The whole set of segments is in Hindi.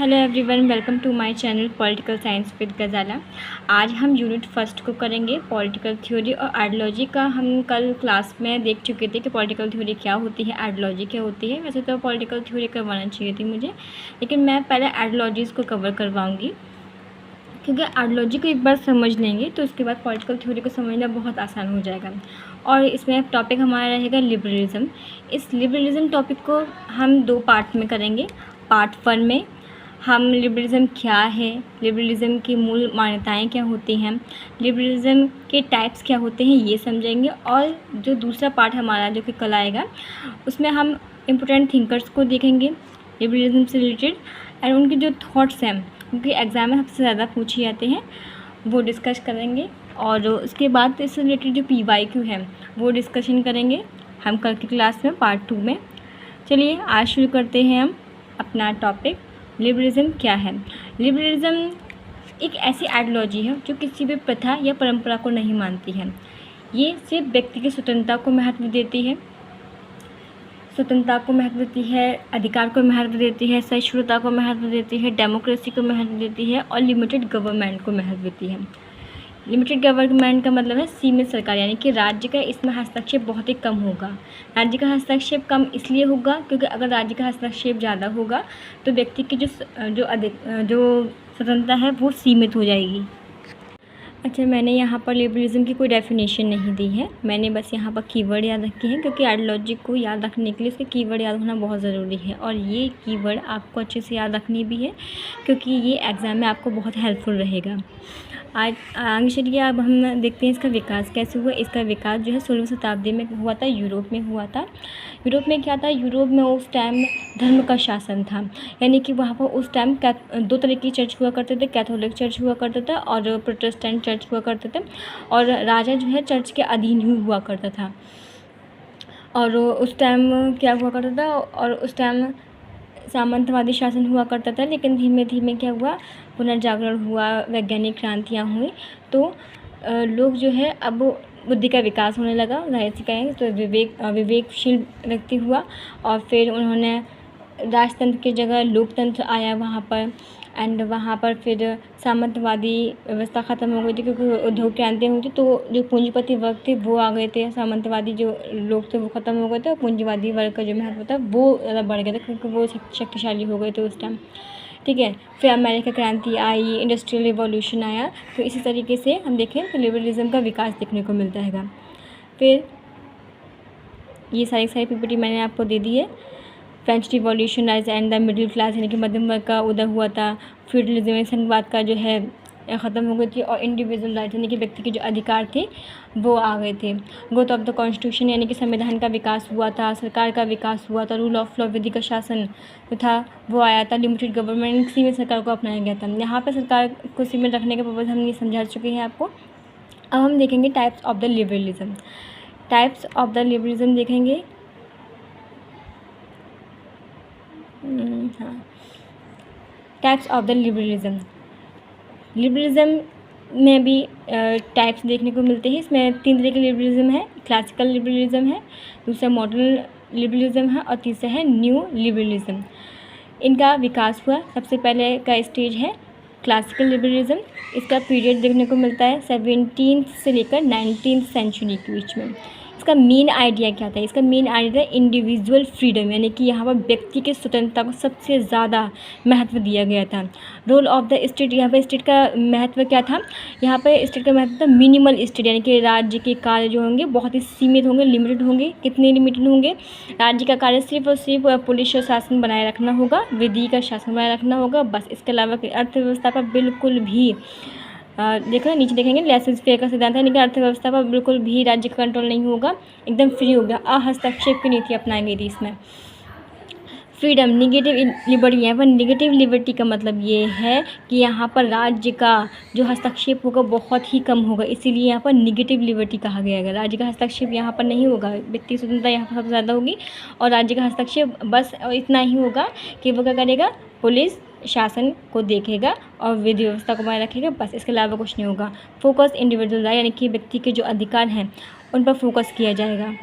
Hello everyone, welcome to my channel political science with Ghazala. आज हम यूनिट फर्स्ट को करेंगे पॉलिटिकल थ्योरी और आइडियोलॉजी का। हम कल क्लास में देख चुके थे कि पॉलिटिकल थ्योरी क्या होती है, आइडियोलॉजी क्या होती है। वैसे तो पॉलिटिकल थ्योरी करवाना चाहिए थी मुझे, लेकिन मैं पहले आइडियोलॉजीज़ को कवर करवाऊँगी, क्योंकि आइडियोलॉजी को एक बार समझ लेंगे तो उसके बाद पॉलिटिकल थ्योरी को समझना बहुत आसान हो जाएगा। और इसमें टॉपिक हमारा रहेगा लिबरलिज़म। इस लिबरलिज़म टॉपिक को हम दो पार्ट में करेंगे। पार्ट 1 में हम लिबरलिज़म क्या है, लिबरलिज़म की मूल मान्यताएं क्या होती हैं, लिबरलिज़म के टाइप्स क्या होते हैं, ये समझेंगे। और जो दूसरा पार्ट हमारा जो कि कल आएगा, उसमें हम इम्पोर्टेंट थिंकर्स को देखेंगे लिबरलिज़म से रिलेटेड, एंड उनके जो थॉट्स हैं, क्योंकि एग्ज़ाम में सबसे ज़्यादा पूछे जाते हैं, वो डिस्कस करेंगे। और उसके बाद इससे रिलेटेड जो PYQ है वो डिस्कशन करेंगे हम कल की क्लास में पार्ट 2 में। चलिए आज शुरू करते हैं हम अपना टॉपिक। लिबरलिज़म क्या है? लिबरलिज़म एक ऐसी आइडियोलॉजी है जो किसी भी प्रथा या परंपरा को नहीं मानती है। ये सिर्फ व्यक्ति की स्वतंत्रता को महत्व देती है, अधिकार को महत्व देती है, सहिष्णुता को महत्व देती है, डेमोक्रेसी को महत्व देती है और लिमिटेड गवर्नमेंट को महत्व देती है। लिमिटेड गवर्नमेंट का मतलब है सीमित सरकार, यानी कि राज्य का इसमें हस्तक्षेप बहुत ही कम होगा। राज्य का हस्तक्षेप कम इसलिए होगा क्योंकि अगर राज्य का हस्तक्षेप ज़्यादा होगा तो व्यक्ति की जो स्वतंत्रता है वो सीमित हो जाएगी। अच्छा, मैंने यहाँ पर लिबरलिज़म की कोई डेफिनेशन नहीं दी है, मैंने बस यहाँ पर कीवर्ड याद रखे हैं, क्योंकि आइडियोलॉजी को याद रखने के लिए इसके कीवर्ड याद होना बहुत ज़रूरी है। और ये कीवर्ड आपको अच्छे से याद रखनी भी है, क्योंकि ये एग्ज़ाम में आपको बहुत हेल्पफुल रहेगा। आज आगे चलिए, अब हम देखते हैं इसका विकास कैसे हुआ। इसका विकास जो है 16वीं शताब्दी में हुआ था, यूरोप में हुआ था। यूरोप में क्या था, यूरोप में उस टाइम धर्म का शासन था, यानी कि वहाँ पर उस टाइम दो तरह की चर्च हुआ करते थे, कैथोलिक चर्च हुआ करता था और प्रोटेस्टेंट चर्च हुआ करते थे। और राजा जो है चर्च के अधीन ही हुआ करता था। और उस टाइम क्या हुआ करता था, और उस टाइम सामंतवादी शासन हुआ करता था। लेकिन धीमे धीमे क्या हुआ, पुनर्जागरण हुआ, वैज्ञानिक क्रांतियाँ हुई, तो लोग जो है अब बुद्धि का विकास होने लगा, जाहिर सी कहेंगे तो विवेकशील व्यक्ति हुआ। और फिर उन्होंने राजतंत्र की जगह लोकतंत्र आया वहाँ पर, एंड वहाँ पर फिर सामंतवादी व्यवस्था ख़त्म हो गई थी, क्योंकि उद्योग क्रांतियाँ हुई थी, तो जो पूंजीपति वर्ग थे वो आ गए थे, सामंतवादी जो लोग थे वो ख़त्म हो गए थे, और पूंजीवादी वर्ग का जो महत्व था वो ज़्यादा बढ़ गया था, क्योंकि वो शक्तिशाली हो गए थे उस टाइम। ठीक है, फिर अमेरिका क्रांति आई, इंडस्ट्रियल रिवॉल्यूशन आया। तो इसी तरीके से हम देखें तो लिबरलिज़म का विकास देखने को मिलता है। फिर ये सारी PPT मैंने आपको दे दी है। French revolution rise and the middle class, यानी कि मध्यम वर्ग का उदय हुआ था। फ्यूडलिज्म, संघवाद का जो है ख़त्म हो गई थी, और इंडिविजुअल राइट, यानी कि व्यक्ति के जो अधिकार थे वो आ गए थे। ग्रोथ ऑफ द कॉन्स्टिट्यूशन, यानी कि संविधान का विकास हुआ था, सरकार का विकास हुआ था, रूल ऑफ लॉ, विधि का शासन जो था वो आया था। लिमिटेड गवर्नमेंट, सीमित सरकार को अपनाया गया था। यहाँ पर सरकार को सीमित रखने के पर्पज़ हम ये समझा चुके हैं आपको। अब हम देखेंगे types of the liberalism. Types of the liberalism देखेंगे। हाँ, types of the liberalism. Liberalism में भी टाइप्स देखने को मिलते हैं। इसमें 3 तरह के लिबरलिज़म है। क्लासिकल लिबरलिज़म है, दूसरा मॉडर्न लिबरलिज़म है, और तीसरा है न्यू लिबरलिज़म। इनका विकास हुआ, सबसे पहले का स्टेज है क्लासिकल लिबरलिज़म। इसका पीरियड देखने को मिलता है 17th से लेकर 19th सेंचुरी के बीच में। इसका मेन आइडिया क्या था? इसका मेन आइडिया इंडिविजुअल फ्रीडम, यानी कि यहाँ पर व्यक्ति की स्वतंत्रता को सबसे ज़्यादा महत्व दिया गया था। रोल ऑफ द स्टेट, यहाँ पर स्टेट का महत्व क्या था? यहाँ पर स्टेट का महत्व था मिनिमल स्टेट, यानी कि राज्य के कार्य जो होंगे बहुत ही सीमित होंगे, लिमिटेड होंगे। कितने लिमिटेड होंगे? राज्य का कार्य सिर्फ और सिर्फ पुलिस शासन बनाए रखना होगा, विधि का शासन बनाए रखना होगा, बस। इसके अलावा अर्थव्यवस्था पर बिल्कुल भी देखो नीचे देखेंगे, लेसर फेयर का सिद्धांत है, लेकिन अर्थव्यवस्था पर बिल्कुल भी राज्य का कंट्रोल नहीं होगा, एकदम फ्री हो गया। हस्तक्षेप की नीति अपनाई गई थी इसमें। फ्रीडम, निगेटिव लिबर्टी, यहाँ पर निगेटिव लिबर्टी का मतलब ये है कि यहाँ पर राज्य का जो हस्तक्षेप होगा बहुत ही कम होगा, इसीलिए यहाँ पर निगेटिव लिबर्टी कहा गया है। राज्य का हस्तक्षेप यहाँ पर नहीं होगा, व्यक्ति स्वतंत्रता यहाँ पर सबसे ज़्यादा होगी, और राज्य का हस्तक्षेप बस इतना ही होगा कि वो क्या करेगा, पुलिस शासन को देखेगा और विधि व्यवस्था को बनाए रखेगा, बस। इसके अलावा कुछ नहीं होगा। फोकस इंडिविजुअल राइट, यानी कि व्यक्ति के जो अधिकार हैं उन पर फोकस किया जाएगा।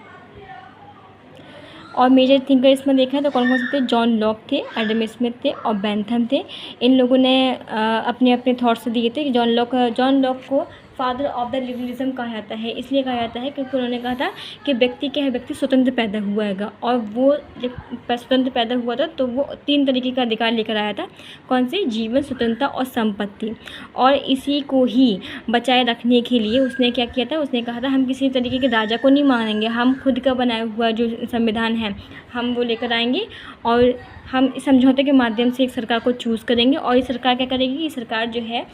और मेजर थिंकर इसमें देखा है तो कौन कौन से थे, जॉन लॉक थे, एडम स्मिथ थे और बेंथम थे। इन लोगों ने अपने अपने थॉट्स दिए थे कि जॉन लॉक को फादर ऑफ द लिबरलिज्म कहा जाता है। इसलिए कहा जाता है क्योंकि उन्होंने कहा था कि व्यक्ति क्या है, व्यक्ति स्वतंत्र पैदा हुआ हैगा, और वो जब स्वतंत्र पैदा हुआ था तो वो 3 तरीके का अधिकार लेकर आया था। कौन से, जीवन, स्वतंत्रता और संपत्ति। और इसी को ही बचाए रखने के लिए उसने क्या किया था, उसने कहा था हम किसी तरीके के राजा को नहीं मानेंगे, हम खुद का बनाया हुआ जो संविधान है हम वो लेकर आएंगे और हम इस समझौते के माध्यम से एक सरकार को चूज़ करेंगे, और ये सरकार क्या करेगी, ये सरकार जो है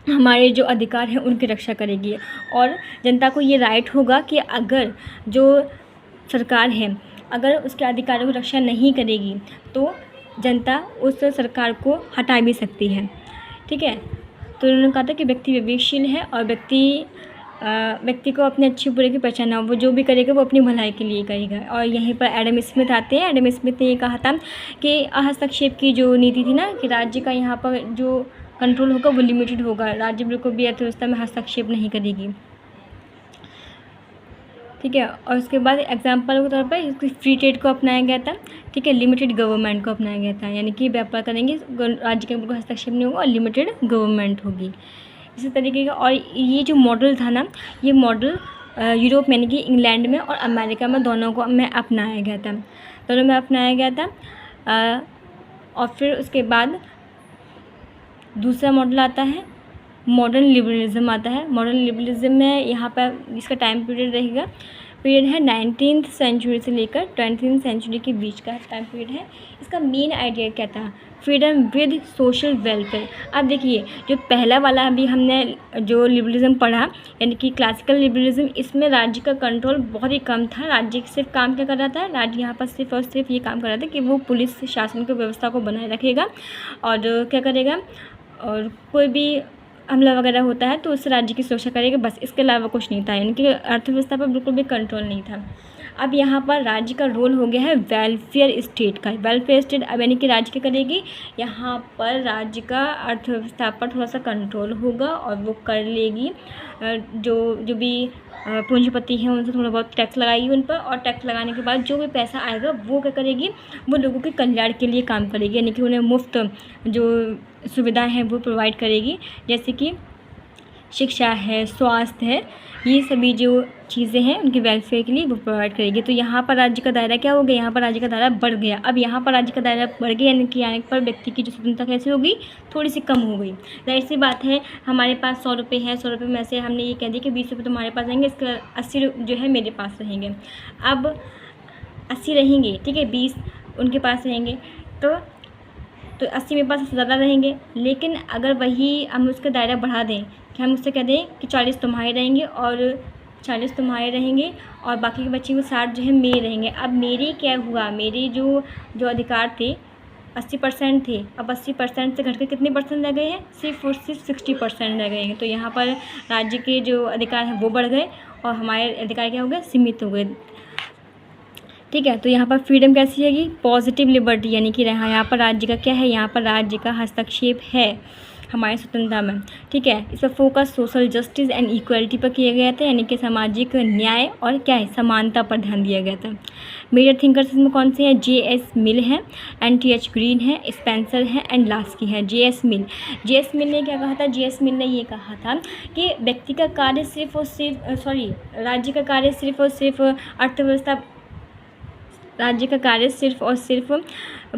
हमारे जो अधिकार हैं उनकी रक्षा करेगी। और जनता को ये राइट होगा कि अगर जो सरकार है अगर उसके अधिकारों की रक्षा नहीं करेगी तो जनता उस सरकार को हटा भी सकती है। ठीक है, तो उन्होंने कहा था कि व्यक्ति विवेकशील है और व्यक्ति को अपने अच्छे बुरे की पहचान है, वो जो भी करेगा वो अपनी भलाई के लिए करेगा। और यहीं पर एडम स्मिथ आते हैं। एडम स्मिथ ने ये कहा था कि हस्तक्षेप की जो नीति थी ना, कि राज्य का यहाँ पर जो कंट्रोल होगा वो लिमिटेड होगा, राज्य बिल्कुल भी अर्थव्यवस्था में हस्तक्षेप नहीं करेगी। ठीक है, और उसके बाद एग्जाम्पल के तौर पर फ्री ट्रेड को अपनाया गया था। ठीक है, लिमिटेड गवर्नमेंट को अपनाया गया था, यानी कि व्यापार करेंगे, राज्य के बिल्कुल हस्तक्षेप नहीं होगा और लिमिटेड गवर्नमेंट होगी, इसी तरीके का। और ये जो मॉडल था ना, ये मॉडल यूरोप यानी कि इंग्लैंड में और अमेरिका में दोनों को में अपनाया गया था, दोनों में अपनाया गया था। और फिर उसके बाद दूसरा मॉडल आता है मॉडर्न लिबरलिज्म आता है। मॉडर्न लिबरलिज्म में यहाँ पर इसका टाइम पीरियड है 19th सेंचुरी से लेकर 20th सेंचुरी के बीच का टाइम पीरियड है। इसका मेन आइडिया क्या था, फ्रीडम विद सोशल वेलफेयर। अब देखिए, जो पहला वाला अभी हमने जो लिबरलिज्म पढ़ा यानी कि क्लासिकल लिबरलिज्म, इसमें राज्य का कंट्रोल बहुत ही कम था। राज्य सिर्फ काम क्या कर रहा था, राज्य यहाँ पर सिर्फ और सिर्फ ये काम कर रहा था कि वो पुलिस शासन की व्यवस्था को बनाए रखेगा और क्या करेगा, और कोई भी हमला वगैरह होता है तो उस राज्य की सुरक्षा करेगा, बस इसके अलावा कुछ नहीं था, यानी कि अर्थव्यवस्था पर बिल्कुल भी कंट्रोल नहीं था। अब यहाँ पर राज्य का रोल हो गया है वेलफेयर स्टेट का। वेलफेयर स्टेट अब यानी कि राज्य क्या करेगी, यहाँ पर राज्य का अर्थव्यवस्था पर थोड़ा सा कंट्रोल होगा और वो कर लेगी, जो भी पूंजीपति हैं उनसे थोड़ा बहुत टैक्स लगाएगी उन पर, और टैक्स लगाने के बाद जो भी पैसा आएगा वो क्या करेगी, वो लोगों के कल्याण के लिए काम करेगी, यानी कि उन्हें मुफ्त जो सुविधाएं हैं वो प्रोवाइड करेगी, जैसे कि शिक्षा है, स्वास्थ्य है, ये सभी जो चीज़ें हैं उनके वेलफेयर के लिए वो प्रोवाइड करेगी। तो यहाँ पर राज्य का दायरा क्या हो गया, यहाँ पर राज्य का दायरा बढ़ गया। अब यहाँ पर राज्य का दायरा बढ़ गया यानी कि यहाँ पर व्यक्ति की जो स्वतंत्रता कैसे होगी, थोड़ी सी कम हो गई। जाहिर सी बात है, हमारे पास 100 रुपये है, 100 रुपये में से हमने ये कह दिया कि 20 रुपये तुम्हारे पास रहेंगे, इसका 80 जो है मेरे पास रहेंगे। अब 80 रहेंगे, ठीक है, 20 उनके पास रहेंगे, तो 80 मेरे पास ज़्यादा रहेंगे। लेकिन अगर वही हम उसका दायरा बढ़ा दें कि हम उससे कह दें कि 40 तुम्हारे रहेंगे और 40 तुम्हारे रहेंगे और बाकी के बच्चे को 60 जो है मेरे रहेंगे। अब मेरे क्या हुआ, मेरे जो अधिकार थे 80% थे, अब 80% से घट के कितने परसेंट रह गए हैं, सिर्फ और सिर्फ 60% रह गए हैं। तो यहाँ पर राज्य के जो अधिकार हैं वो बढ़ गए और हमारे अधिकार क्या हो गए, सीमित हो गए। ठीक है, तो यहाँ पर फ्रीडम कैसी हैगी, पॉजिटिव लिबर्टी, यानी कि यहाँ पर राज्य का क्या है, यहाँ पर राज्य का हस्तक्षेप है हमारी स्वतंत्रता में। ठीक है, इस पर focus social justice and equality पर किया गया था, यानी कि सामाजिक न्याय और क्या है, समानता पर ध्यान दिया गया था। मेजर थिंकर्स इसमें कौन से हैं, J.S. मिल है, T.H. ग्रीन है, स्पेंसर है एंड लास्की है। J.S. मिल ने क्या कहा था, J.S. मिल ने ये कहा था कि व्यक्ति का कार्य सिर्फ और सिर्फ राज्य का कार्य सिर्फ और सिर्फ अर्थव्यवस्था, राज्य का कार्य सिर्फ और सिर्फ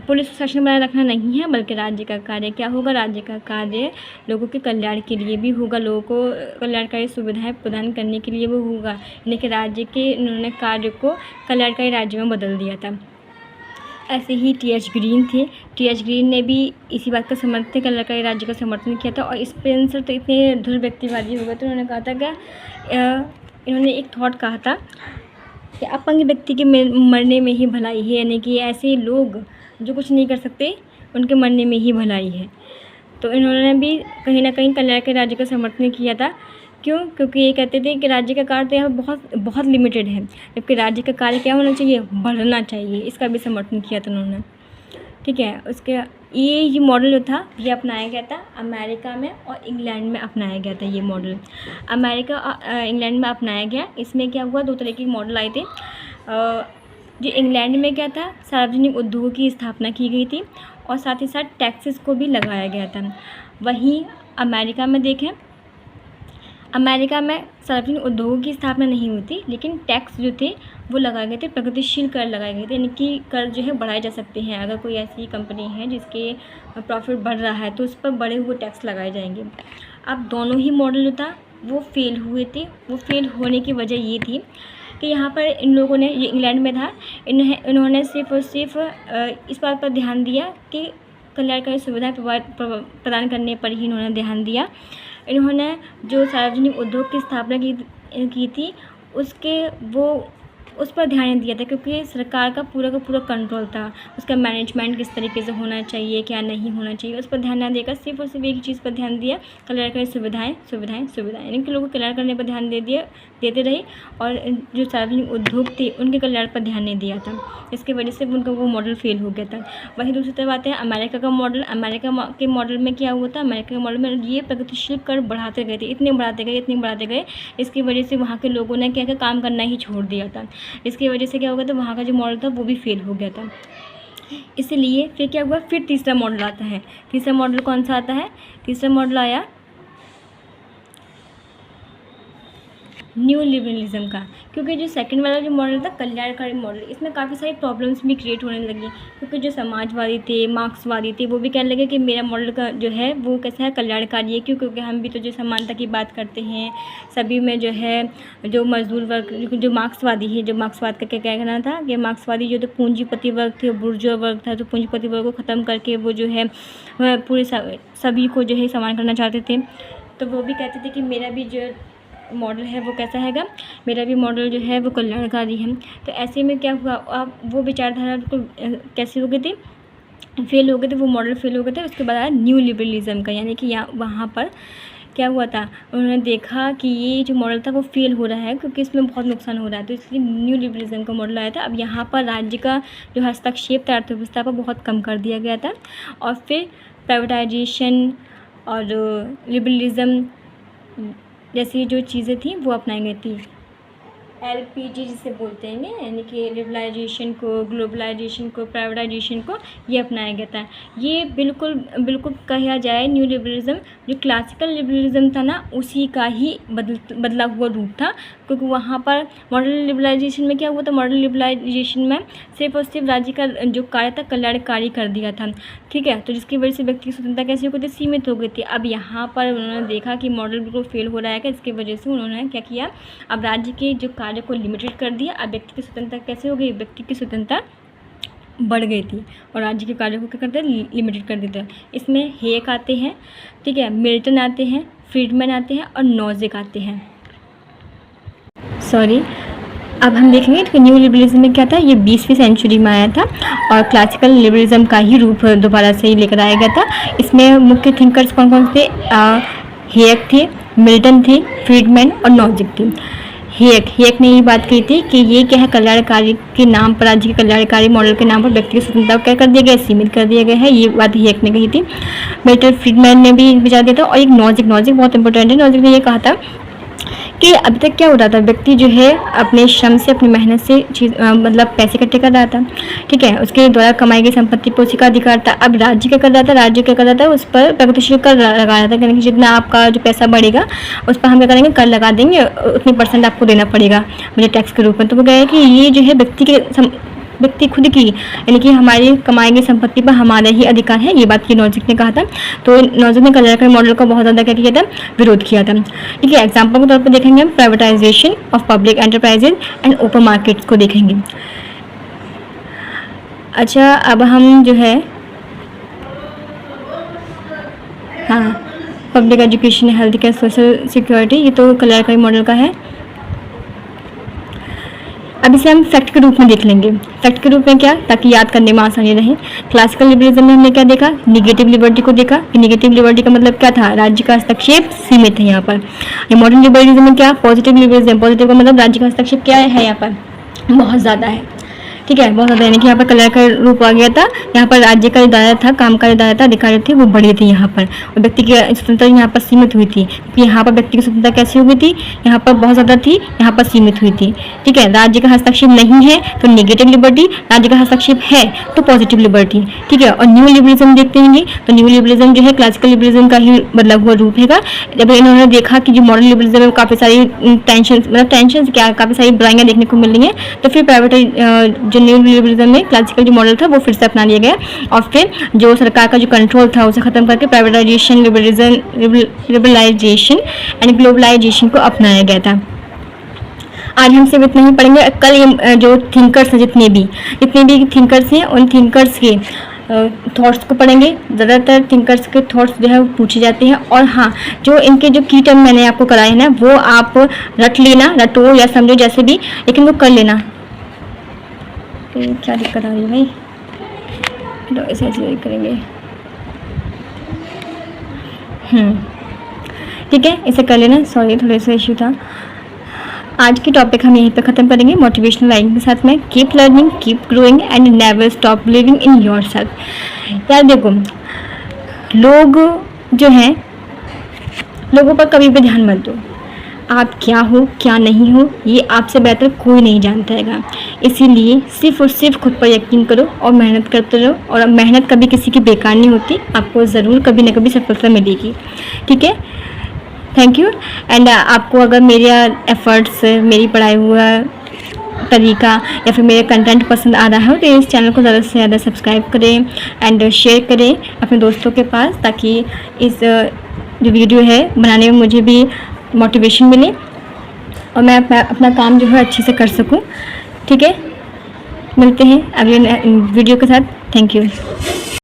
पुलिस शासन बनाए रखना नहीं है, बल्कि राज्य का कार्य क्या होगा, राज्य का कार्य लोगों के कल्याण के लिए भी होगा, लोगों को कल्याणकारी सुविधाएं प्रदान करने के लिए वो होगा, यानी कि राज्य के उन्होंने कार्य को कल्याणकारी राज्य में बदल दिया था। ऐसे ही T.H. ग्रीन थे, T.H. ग्रीन ने भी इसी बात का समर्थन, कल्याणकारी राज्य का समर्थन किया था। और स्पेंसर तो इतने धुर व्यक्तिवादी हो गए, तो उन्होंने कहा था कि इन्होंने एक थॉट कहा था कि अपंग व्यक्ति के मरने में ही भलाई है, यानी कि ऐसे लोग जो कुछ नहीं कर सकते उनके मरने में ही भलाई है। तो इन्होंने भी कहीं ना कहीं कल्याणकारी राज्य का समर्थन किया था। क्यों, क्योंकि ये कहते थे कि राज्य का कार्य तो यहाँ बहुत बहुत लिमिटेड है, जबकि राज्य का कार्य क्या होना चाहिए, बढ़ना चाहिए, इसका भी समर्थन किया था उन्होंने। ठीक है, उसके ये मॉडल जो था ये अपनाया गया था अमेरिका में और इंग्लैंड में अपनाया गया था। ये मॉडल अमेरिका इंग्लैंड में अपनाया गया। इसमें क्या हुआ, 2 तरह के मॉडल आए थे। जो इंग्लैंड में क्या था, सार्वजनिक उद्योगों की स्थापना की गई थी और साथ ही साथ टैक्सेस को भी लगाया गया था। वहीं अमेरिका में देखें, अमेरिका में सार्वजनिक उद्योगों की स्थापना नहीं हुई थी, लेकिन टैक्स जो थे वो लगाए गए थे, प्रगतिशील कर लगाए गए थे, यानी कि कर जो है बढ़ाए जा सकते हैं। अगर कोई ऐसी कंपनी है जिसके प्रॉफिट बढ़ रहा है तो उस पर बढ़े हुए टैक्स लगाए जाएंगे। अब दोनों ही मॉडल जो था वो फेल हुए थे। वो फेल होने की वजह ये थी कि यहाँ पर इन लोगों ने, ये इंग्लैंड में था, इन्होंने सिर्फ और सिर्फ इस बात पर ध्यान दिया कि कल्याणकारी सुविधाएं प्रदान करने पर ही इन्होंने ध्यान दिया। इन्होंने जो सार्वजनिक उद्योग की स्थापना की थी उस पर ध्यान नहीं दिया था, क्योंकि सरकार का पूरा कंट्रोल था। उसका मैनेजमेंट किस तरीके से होना चाहिए, क्या नहीं होना चाहिए, उस पर ध्यान ना देकर सिर्फ और सिर्फ एक चीज़ पर ध्यान दिया, कल्याणकारी सुविधाएं, यानी कि लोगों को कल्याण करने पर ध्यान देते रहे और जो सार्वजनिक उद्योग थे उनके कल्याण पर ध्यान नहीं दिया था। इसकी वजह से उनका वो मॉडल फेल हो गया था। वहीं दूसरी तरफ आते हैं अमेरिका का मॉडल। अमेरिका के मॉडल में क्या हुआ था, अमेरिका के मॉडल में ये प्रगतिशील कर बढ़ाते गए थे, इतने बढ़ाते गए, इसकी वजह से वहाँ के लोगों ने क्या काम करना ही छोड़ दिया था। इसकी वजह से क्या हो गया था, वहाँ का जो मॉडल था वो भी फेल हो गया था। इसलिए फिर क्या हुआ, फिर तीसरा मॉडल आता है। तीसरा मॉडल कौन सा आता है, तीसरा मॉडल आया न्यू लिबरलिज्म का। क्योंकि जो सेकंड वाला जो मॉडल था कल्याणकारी मॉडल, इसमें काफ़ी सारी प्रॉब्लम्स भी क्रिएट होने लगी, क्योंकि जो समाजवादी थे, मार्क्सवादी थे, वो भी कहने लगे कि मेरा मॉडल का जो है वो कैसा है, कल्याणकारी है। क्योंकि हम भी तो जो समानता की बात करते हैं, सभी में जो है जो मजदूर वर्ग, जो मार्क्सवादी है, जो मार्क्सवाद का क्या कहना था कि मार्क्सवादी जो तो पूंजीपति वर्ग थे, बुर्जुआ वर्ग था, तो पूंजीपति वर्ग को ख़त्म करके वो जो है पूरे सभी को जो है समान करना चाहते थे। तो वो भी कहते थे कि मेरा भी जो मॉडल है वो कैसा हैगा, मेरा भी मॉडल जो है वो कल्याणकारी है। तो ऐसे में क्या हुआ, अब वो विचारधारा को कैसे हो गई थी, फेल हो गए थे, वो मॉडल फेल हो गए थे। उसके बाद आया न्यू लिबरलिज्म का, यानी कि यहाँ वहाँ पर क्या हुआ था, उन्होंने देखा कि ये जो मॉडल था वो फेल हो रहा है, क्योंकि इसमें बहुत नुकसान हो रहा है, तो इसलिए न्यू लिबरलिज्म का मॉडल आया था। अब यहाँ पर राज्य का जो हस्तक्षेप था अर्थव्यवस्था पर बहुत कम कर दिया गया था, और फिर प्राइवेटाइजेशन और लिबरलिज्म जैसी जो चीज़ें थी वो अपनाई गई थी। LPG जिसे बोलते हैं, यानी कि लिबरलाइजेशन को, ग्लोबलाइजेशन को, प्राइवेटाइजेशन को ये अपनाया गया था। ये बिल्कुल कहा जाए न्यू लिबरलिज्म जो क्लासिकल लिबरलिज्म था ना, उसी का ही बदला हुआ रूप था। क्योंकि वहाँ पर मॉडर्न लिबरलाइजेशन में क्या हुआ था, मॉडर्न लिबरलाइजेशन में सिर्फ और सिर्फ राज्य का जो कार्य था कल्याणकारी कर दिया था, ठीक है। तो जिसकी वजह से व्यक्ति की स्वतंत्रता कैसे हो गई थी, सीमित हो गई थी। अब यहाँ पर उन्होंने देखा कि मॉडल बिल्कुल फेल हो रहा है, इसकी वजह से उन्होंने क्या किया, अब राज्य के जो कार्य को लिमिटेड कर दिया। अब व्यक्ति की स्वतंत्रता कैसे हो गई, व्यक्ति की स्वतंत्रता बढ़ गई थी और राज्य के कार्यों को क्या करते हैं, लिमिटेड कर देते हैं। इसमें हेक आते हैं, ठीक है, मिल्टन आते हैं, फ्रीडमैन आते हैं और नोजिक आते हैं। अब हम देखेंगे कि न्यू लिबरलिज्म में क्या था, ये 20वीं सेंचुरी में आया था और क्लासिकल लिबरलिज्म का ही रूप दोबारा से ही लेकर आया गया था। इसमें मुख्य थिंकर्स कौन कौन थे, हेक थे, मिल्टन थे, फ्रीडमैन और नोजिक थे। हेक ने ये बात कही थी कि ये क्या है, कल्याणकारी के नाम पर, राज्य के कल्याणकारी मॉडल के नाम पर व्यक्ति की स्वतंत्रता को क्या कर दिया गया, सीमित कर दिया गया है, ये बात हेक ने कही थी। मिल्टन फ्रीडमैन ने भी विचार दिया था। और एक नोजिक बहुत इंपॉर्टेंट है, नोजिक ने ये कहा था कि अभी तक क्या हो रहा था, व्यक्ति जो है अपने श्रम से, अपनी मेहनत से मतलब पैसे इकट्ठे कर रहा था, ठीक है, उसके द्वारा कमाई गई संपत्ति पर उसी का अधिकार था। अब राज्य क्या कर रहा था, उस पर प्रगतिशील कर लगा रहा था, यानी कि जितना आपका जो पैसा बढ़ेगा उस पर हम क्या करेंगे, कर लगा देंगे, उतनी % आपको देना पड़ेगा मुझे टैक्स के रूप में। तो वो कह रहे हैं कि ये जो है व्यक्ति खुद की, यानी कि हमारी कमाई गई संपत्ति पर हमारा ही अधिकार है, ये बात की नोजिक ने कहा था। तो नोजिक ने कल्याणकारी मॉडल का बहुत ज़्यादा क्या किया था, विरोध किया था, ठीक है। एग्जाम्पल के तौर पर देखेंगे हम privatisation of public enterprises and open markets को देखेंगे। अच्छा, अब हम जो है public education, health care, social security, ये तो कल्याणकारी मॉडल का है। अब इसे हम फैक्ट के रूप में देख लेंगे। फैक्ट के रूप में क्या, ताकि याद करने में आसानी रहे। क्लासिकल लिबरलिज्म में हमने क्या देखा, निगेटिव लिबर्टी को देखा। निगेटिव लिबर्टी का मतलब क्या था, राज्य का हस्तक्षेप सीमित है यहाँ पर। ये मॉडर्न लिबरलिज्म में क्या, पॉजिटिव लिबरलिज्म, पॉजिटिव का मतलब राज्य का हस्तक्षेप क्या है यहाँ पर, बहुत ज़्यादा है, ठीक है, बहुत ज़्यादा, यानी कि यहाँ पर कलह का रूप आ गया था। यहाँ पर राज्य का दायरा था, काम का दायरा था, अधिकार थे वो बड़ी थी यहाँ पर, और व्यक्ति की स्वतंत्रता यहाँ पर सीमित हुई थी। यहाँ पर व्यक्ति की स्वतंत्रता कैसी हो गई थी, यहाँ पर बहुत ज़्यादा थी, यहाँ पर सीमित हुई थी। ठीक है, राज्य का हस्तक्षेप नहीं है तो नेगेटिव लिबर्टी, राज्य का हस्तक्षेप है तो पॉजिटिव लिबर्टी। ठीक है, और न्यू लिबरलिज्म देखते हैं तो न्यू लिबरलिज्म जो है क्लासिकल लिबरलिज्म का ही बदला हुआ रूप है। जब इन्होंने देखा कि जो मॉडर्न लिबरलिज्म में काफ़ी सारी टेंशन क्या, काफ़ी सारी बुराइयां देखने को मिल रही हैं, तो फिर प्राइवेट जो न्यू लिबरलिज्म में क्लासिकल जो मॉडल था वो फिर से अपना लिया गया, और फिर जो सरकार का जो कंट्रोल था उसे खत्म करके प्राइवेटाइजेशन, लिबरलाइजेशन एंड ग्लोबलाइजेशन को अपनाया गया था। आज हम सिर्फ इतना ही पढ़ेंगे। कल ये जो थिंकर्स हैं, जितने भी थिंकर्स हैं, उन थिंकर्स के थॉट्स को पढ़ेंगे। ज़्यादातर थिंकर्स के थॉट्स जो है वो पूछे जाते हैं, और हाँ, जो इनके जो की टर्म मैंने आपको कराए हैं ना, वो आप रट लेना, रटो या समझो जैसे भी, लेकिन वो कर लेना। तो क्या दिक्कत आ रही है भाई, तो ऐसे करेंगे। ठीक है, इसे कर लेना। सॉरी, थोड़ा सा इशू था। आज की टॉपिक हम यहीं पे ख़त्म करेंगे मोटिवेशनल लाइन के साथ में। Keep learning, keep growing and never stop believing in yourself. यार देखो, लोग जो हैं, लोगों पर कभी भी ध्यान मत दो। आप क्या हो क्या नहीं हो ये आपसे बेहतर कोई नहीं जानता हैगा। इसीलिए सिर्फ और सिर्फ खुद पर यकीन करो और मेहनत करते रहो, और मेहनत कभी किसी की बेकार नहीं होती, आपको ज़रूर कभी ना कभी सफलता मिलेगी। ठीक है, थैंक यू। एंड आपको अगर मेरे एफर्ट्स, मेरी पढ़ाई हुआ तरीका या फिर मेरे कंटेंट पसंद आ रहा है तो इस चैनल को ज़्यादा से ज़्यादा सब्सक्राइब करें एंड शेयर करें अपने दोस्तों के पास, ताकि इस जो वीडियो है बनाने में मुझे भी मोटिवेशन मिले और मैं अपना काम जो है अच्छे से कर सकूं। ठीक है, मिलते हैं अगले वीडियो के साथ। Thank you.